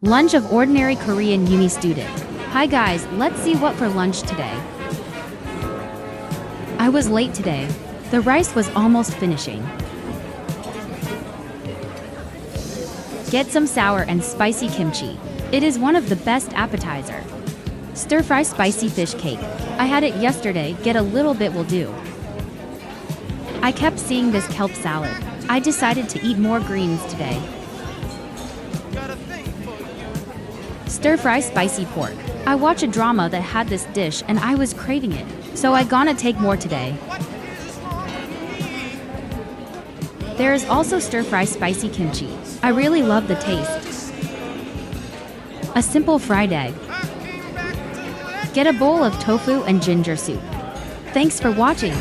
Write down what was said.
Lunch of ordinary Korean uni student. Hi guys, let's see what for lunch today. I was late today. The rice was almost finishing. Get some sour and spicy kimchi. It is one of the best appetizer. Stir-fry spicy fish cake. I had it yesterday, get a little bit will do. I kept seeing this kelp salad. I decided to eat more greens today. Stir-fry spicy pork. I watched a drama that had this dish and I was craving it, so I gonna take more today. There is also stir-fry spicy kimchi. I really love the taste. A simple fried egg. Get a bowl of tofu and ginger soup. Thanks for watching.